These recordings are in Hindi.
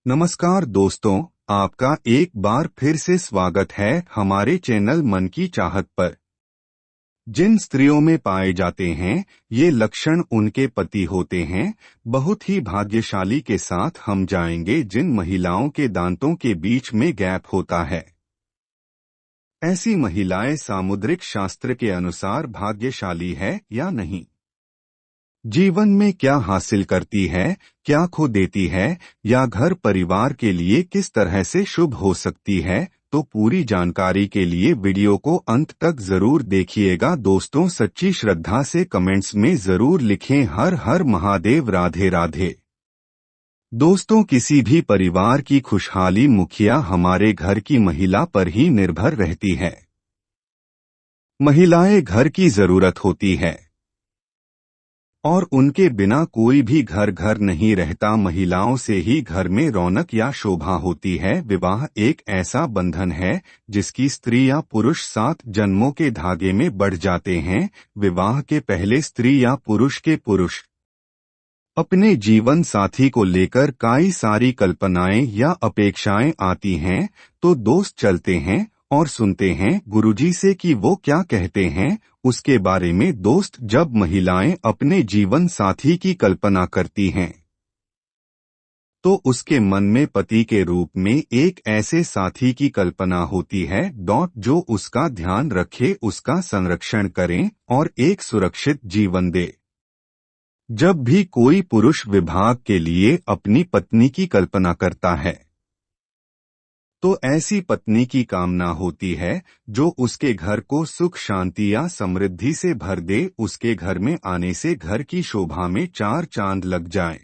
नमस्कार दोस्तों, आपका एक बार फिर से स्वागत है हमारे चैनल मन की चाहत पर। जिन स्त्रियों में पाए जाते हैं ये लक्षण उनके पति होते हैं, बहुत ही भाग्यशाली के साथ हम जाएंगे जिन महिलाओं के दांतों के बीच में गैप होता है। ऐसी महिलाएं सामुद्रिक शास्त्र के अनुसार भाग्यशाली है या नहीं? जीवन में क्या हासिल करती है, क्या खो देती है, या घर परिवार के लिए किस तरह से शुभ हो सकती है? तो पूरी जानकारी के लिए वीडियो को अंत तक जरूर देखिएगा। दोस्तों, सच्ची श्रद्धा से कमेंट्स में जरूर लिखें हर हर महादेव, राधे राधे। दोस्तों, किसी भी परिवार की खुशहाली मुखिया हमारे घर की महिला पर ही निर्भर रहती है। महिलाएं घर की जरूरत होती है और उनके बिना कोई भी घर नहीं रहता। महिलाओं से ही घर में रौनक या शोभा होती है। विवाह एक ऐसा बंधन है जिसकी स्त्री या पुरुष 7 जन्मों के धागे में बढ़ जाते हैं। विवाह के पहले स्त्री या पुरुष के पुरुष अपने जीवन साथी को लेकर कई सारी कल्पनाएं या अपेक्षाएं आती हैं, तो दोस्त चलते हैं और सुनते हैं गुरुजी से कि वो क्या कहते हैं उसके बारे में। दोस्त, जब महिलाएं अपने जीवन साथी की कल्पना करती हैं तो उसके मन में पति के रूप में एक ऐसे साथी की कल्पना होती है जो उसका ध्यान रखे, उसका संरक्षण करें और एक सुरक्षित जीवन दे। जब भी कोई पुरुष विवाह के लिए अपनी पत्नी की कल्पना करता है तो ऐसी पत्नी की कामना होती है जो उसके घर को सुख शांति या समृद्धि से भर दे। उसके घर में आने से घर की शोभा में 4 चांद लग जाएं।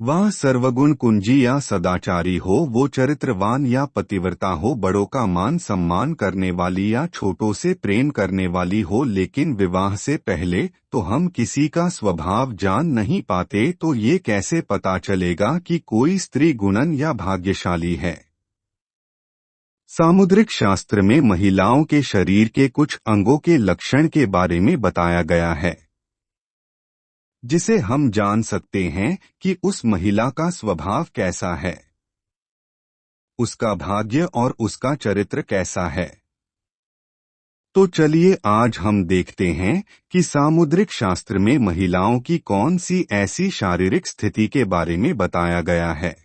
वह सर्वगुण कुंजी या सदाचारी हो, वो चरित्रवान या पतिव्रता हो, बड़ों का मान सम्मान करने वाली या छोटों से प्रेम करने वाली हो। लेकिन विवाह से पहले तो हम किसी का स्वभाव जान नहीं पाते, तो ये कैसे पता चलेगा कि कोई स्त्री गुणन या भाग्यशाली है? सामुद्रिक शास्त्र में महिलाओं के शरीर के कुछ अंगों के लक्षण के बारे में बताया गया है, जिसे हम जान सकते हैं कि उस महिला का स्वभाव कैसा है, उसका भाग्य और उसका चरित्र कैसा है। तो चलिए आज हम देखते हैं कि सामुद्रिक शास्त्र में महिलाओं की कौन सी ऐसी शारीरिक स्थिति के बारे में बताया गया है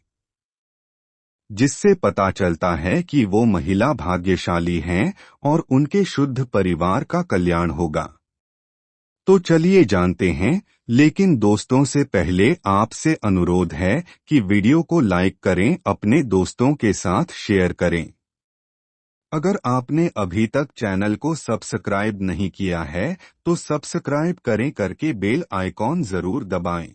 जिससे पता चलता है कि वो महिला भाग्यशाली हैं और उनके शुद्ध परिवार का कल्याण होगा। तो चलिए जानते हैं, लेकिन दोस्तों से पहले आपसे अनुरोध है कि वीडियो को लाइक करें, अपने दोस्तों के साथ शेयर करें। अगर आपने अभी तक चैनल को सब्सक्राइब नहीं किया है तो सब्सक्राइब करें, करके बेल आइकॉन जरूर दबाएं।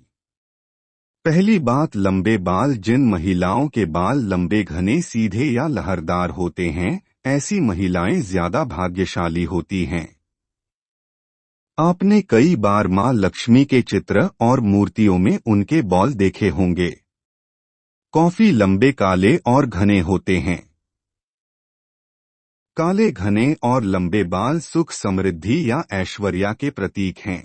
पहली बात, लंबे बाल। जिन महिलाओं के बाल लंबे, घने, सीधे या लहरदार होते हैं, ऐसी महिलाएं ज्यादा भाग्यशाली होती हैं। आपने कई बार मां लक्ष्मी के चित्र और मूर्तियों में उनके बाल देखे होंगे। कॉफी लंबे, काले और घने होते हैं। काले, घने और लंबे बाल सुख, समृद्धि या ऐश्वर्या के प्रतीक हैं।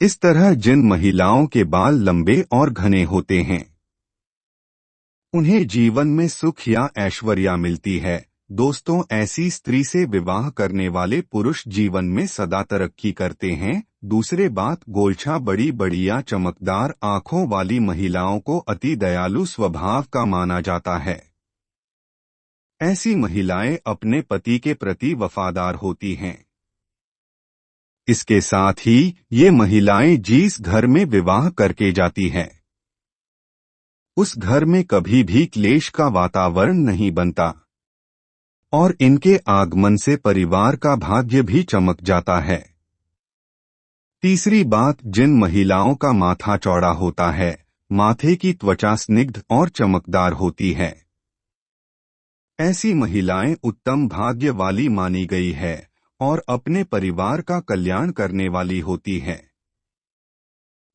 इस तरह जिन महिलाओं के बाल लंबे और घने होते हैं उन्हें जीवन में सुख या ऐश्वर्या मिलती है। दोस्तों, ऐसी स्त्री से विवाह करने वाले पुरुष जीवन में सदा तरक्की करते हैं। दूसरे बात, गोलछा, बड़ी बड़ी या चमकदार आंखों वाली महिलाओं को अति दयालु स्वभाव का माना जाता है। ऐसी महिलाएं अपने पति के प्रति वफादार होती हैं। इसके साथ ही ये महिलाएं जिस घर में विवाह करके जाती हैं उस घर में कभी भी क्लेश का वातावरण नहीं बनता और इनके आगमन से परिवार का भाग्य भी चमक जाता है। तीसरी बात, जिन महिलाओं का माथा चौड़ा होता है, माथे की त्वचा स्निग्ध और चमकदार होती है, ऐसी महिलाएं उत्तम भाग्य वाली मानी गई है और अपने परिवार का कल्याण करने वाली होती है।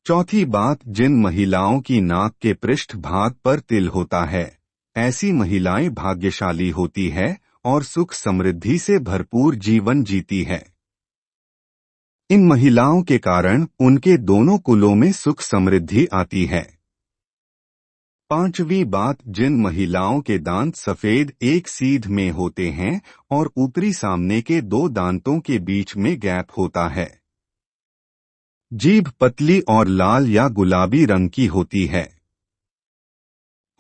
चौथी बात, जिन महिलाओं की नाक के पृष्ठ भाग पर तिल होता है, ऐसी महिलाएं भाग्यशाली होती है और सुख समृद्धि से भरपूर जीवन जीती है। इन महिलाओं के कारण उनके दोनों कुलों में सुख समृद्धि आती है 5वीं बात, जिन महिलाओं के दांत सफेद एक सीध में होते हैं और ऊपरी सामने के 2 दांतों के बीच में गैप होता है। जीभ पतली और लाल या गुलाबी रंग की होती है।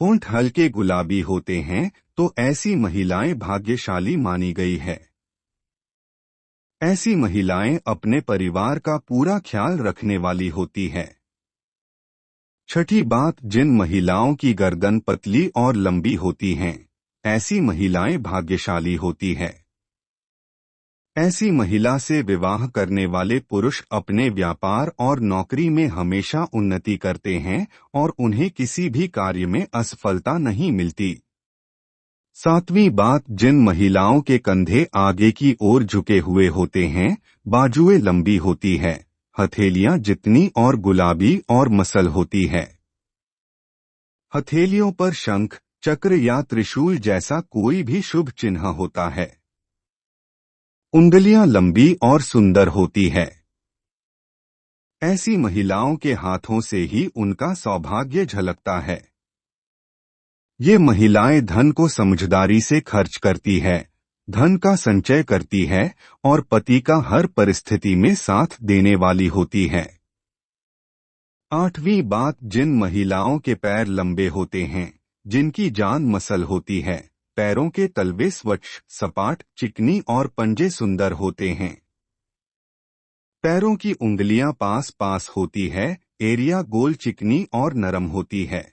होंठ हल्के गुलाबी होते हैं तो ऐसी महिलाएं भाग्यशाली मानी गई है। ऐसी महिलाएं अपने परिवार का पूरा ख्याल रखने वाली होती है। छठी बात, जिन महिलाओं की गर्दन पतली और लंबी होती हैं, ऐसी महिलाएं भाग्यशाली होती है। ऐसी महिला से विवाह करने वाले पुरुष अपने व्यापार और नौकरी में हमेशा उन्नति करते हैं और उन्हें किसी भी कार्य में असफलता नहीं मिलती। 7वीं बात, जिन महिलाओं के कंधे आगे की ओर झुके हुए होते हैं, बाजुएं लंबी होती है, हथेलियां जितनी और गुलाबी और मसल होती है। हथेलियों पर शंख, चक्र या त्रिशूल जैसा कोई भी शुभ चिन्ह होता है। उंगलियां लंबी और सुंदर होती है। ऐसी महिलाओं के हाथों से ही उनका सौभाग्य झलकता है। ये महिलाएं धन को समझदारी से खर्च करती है, धन का संचय करती है और पति का हर परिस्थिति में साथ देने वाली होती है। 8वीं बात, जिन महिलाओं के पैर लंबे होते हैं, जिनकी जान मसल होती है, पैरों के तलवे स्वच्छ, सपाट, चिकनी और पंजे सुंदर होते हैं। पैरों की उंगलियां पास पास होती है, एरिया गोल, चिकनी और नरम होती है।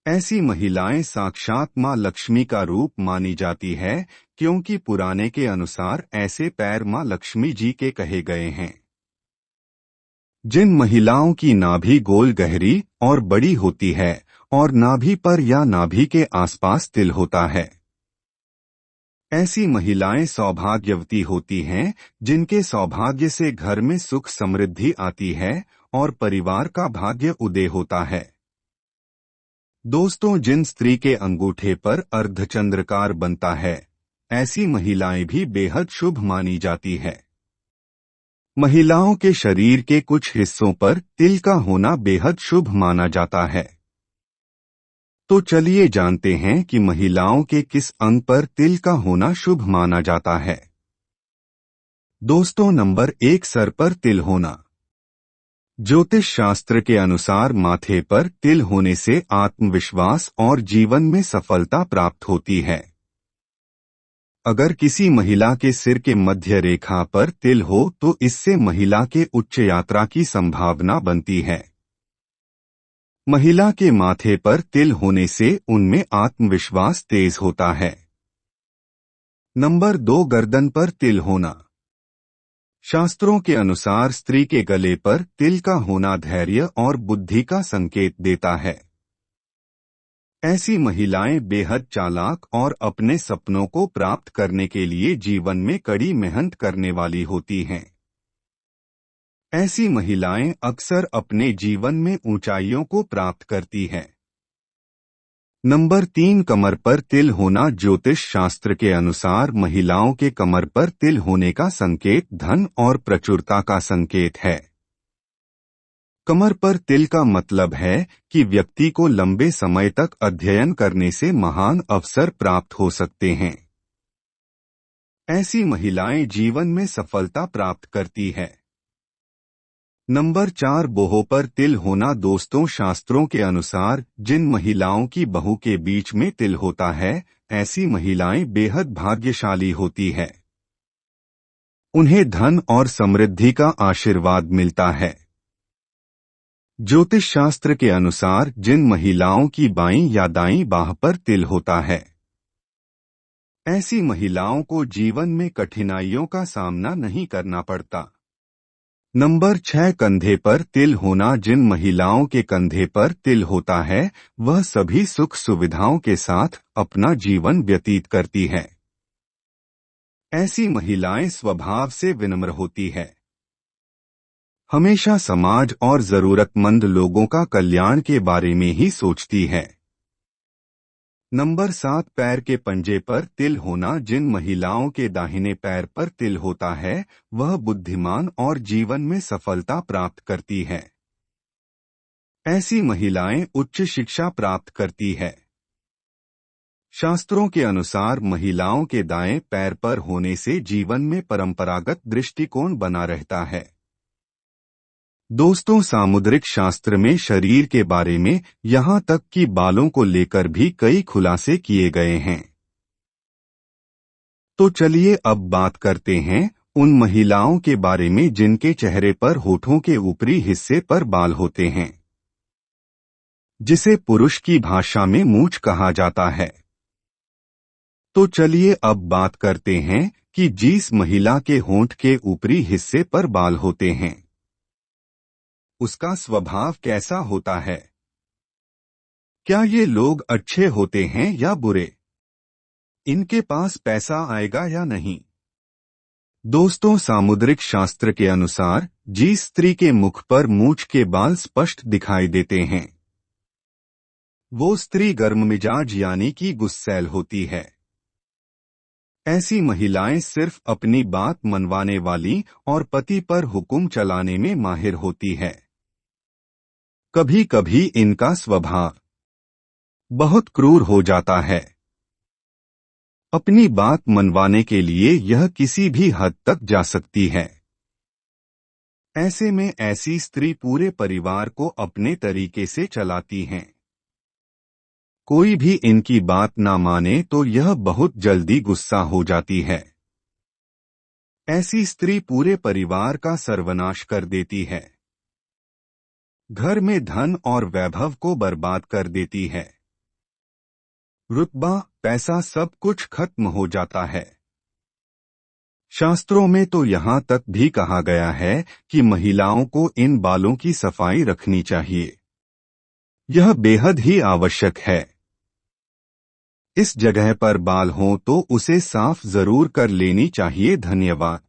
ऐसी महिलाएं साक्षात मां लक्ष्मी का रूप मानी जाती है, क्योंकि पुराने के अनुसार ऐसे पैर मां लक्ष्मी जी के कहे गए हैं। जिन महिलाओं की नाभि गोल, गहरी और बड़ी होती है और नाभि पर या नाभि के आसपास तिल होता है, ऐसी महिलाएं सौभाग्यवती होती हैं, जिनके सौभाग्य से घर में सुख समृद्धि आती है और परिवार का भाग्य उदय होता है। दोस्तों, जिन स्त्री के अंगूठे पर अर्धचंद्रकार बनता है, ऐसी महिलाएं भी बेहद शुभ मानी जाती है। महिलाओं के शरीर के कुछ हिस्सों पर तिल का होना बेहद शुभ माना जाता है। तो चलिए जानते हैं कि महिलाओं के किस अंग पर तिल का होना शुभ माना जाता है। दोस्तों, नंबर 1, सर पर तिल होना। ज्योतिष शास्त्र के अनुसार माथे पर तिल होने से आत्मविश्वास और जीवन में सफलता प्राप्त होती है। अगर किसी महिला के सिर के मध्य रेखा पर तिल हो तो इससे महिला के उच्च यात्रा की संभावना बनती है। महिला के माथे पर तिल होने से उनमें आत्मविश्वास तेज होता है। नंबर 2, गर्दन पर तिल होना। शास्त्रों के अनुसार स्त्री के गले पर तिल का होना धैर्य और बुद्धि का संकेत देता है। ऐसी महिलाएं बेहद चालाक और अपने सपनों को प्राप्त करने के लिए जीवन में कड़ी मेहनत करने वाली होती हैं। ऐसी महिलाएं अक्सर अपने जीवन में ऊंचाइयों को प्राप्त करती हैं। नंबर 3, कमर पर तिल होना। ज्योतिष शास्त्र के अनुसार महिलाओं के कमर पर तिल होने का संकेत धन और प्रचुरता का संकेत है। कमर पर तिल का मतलब है कि व्यक्ति को लंबे समय तक अध्ययन करने से महान अवसर प्राप्त हो सकते हैं। ऐसी महिलाएं जीवन में सफलता प्राप्त करती है। नंबर 4, बोहो पर तिल होना। दोस्तों, शास्त्रों के अनुसार जिन महिलाओं की बहू के बीच में तिल होता है, ऐसी महिलाएं बेहद भाग्यशाली होती है। उन्हें धन और समृद्धि का आशीर्वाद मिलता है। ज्योतिष शास्त्र के अनुसार जिन महिलाओं की बाईं या दाईं बाह पर तिल होता है, ऐसी महिलाओं को जीवन में कठिनाइयों का सामना नहीं करना पड़ता। नंबर 6, कंधे पर तिल होना। जिन महिलाओं के कंधे पर तिल होता है, वह सभी सुख सुविधाओं के साथ अपना जीवन व्यतीत करती है। ऐसी महिलाएं स्वभाव से विनम्र होती है, हमेशा समाज और जरूरतमंद लोगों का कल्याण के बारे में ही सोचती है। नंबर 7, पैर के पंजे पर तिल होना। जिन महिलाओं के दाहिने पैर पर तिल होता है, वह बुद्धिमान और जीवन में सफलता प्राप्त करती है। ऐसी महिलाएं उच्च शिक्षा प्राप्त करती है। शास्त्रों के अनुसार महिलाओं के दाएं पैर पर होने से जीवन में परंपरागत दृष्टिकोण बना रहता है। दोस्तों, सामुद्रिक शास्त्र में शरीर के बारे में यहां तक कि बालों को लेकर भी कई खुलासे किए गए हैं। तो चलिए अब बात करते हैं उन महिलाओं के बारे में जिनके चेहरे पर होठों के ऊपरी हिस्से पर बाल होते हैं, जिसे पुरुष की भाषा में मूंछ कहा जाता है। तो चलिए अब बात करते हैं कि जिस महिला के होंठ के ऊपरी हिस्से पर बाल होते हैं, उसका स्वभाव कैसा होता है। क्या ये लोग अच्छे होते हैं या बुरे? इनके पास पैसा आएगा या नहीं? दोस्तों, सामुद्रिक शास्त्र के अनुसार जिस स्त्री के मुख पर मूंछ के बाल स्पष्ट दिखाई देते हैं, वो स्त्री गर्ममिजाज यानी कि गुस्सैल होती है। ऐसी महिलाएं सिर्फ अपनी बात मनवाने वाली और पति पर हुक्म चलाने में माहिर होती है। कभी कभी इनका स्वभाव बहुत क्रूर हो जाता है। अपनी बात मनवाने के लिए यह किसी भी हद तक जा सकती है। ऐसे में ऐसी स्त्री पूरे परिवार को अपने तरीके से चलाती हैं। कोई भी इनकी बात ना माने तो यह बहुत जल्दी गुस्सा हो जाती है। ऐसी स्त्री पूरे परिवार का सर्वनाश कर देती है, घर में धन और वैभव को बर्बाद कर देती है। रुतबा, पैसा, सब कुछ खत्म हो जाता है। शास्त्रों में तो यहाँ तक भी कहा गया है कि महिलाओं को इन बालों की सफाई रखनी चाहिए। यह बेहद ही आवश्यक है। इस जगह पर बाल हों तो उसे साफ जरूर कर लेनी चाहिए। धन्यवाद।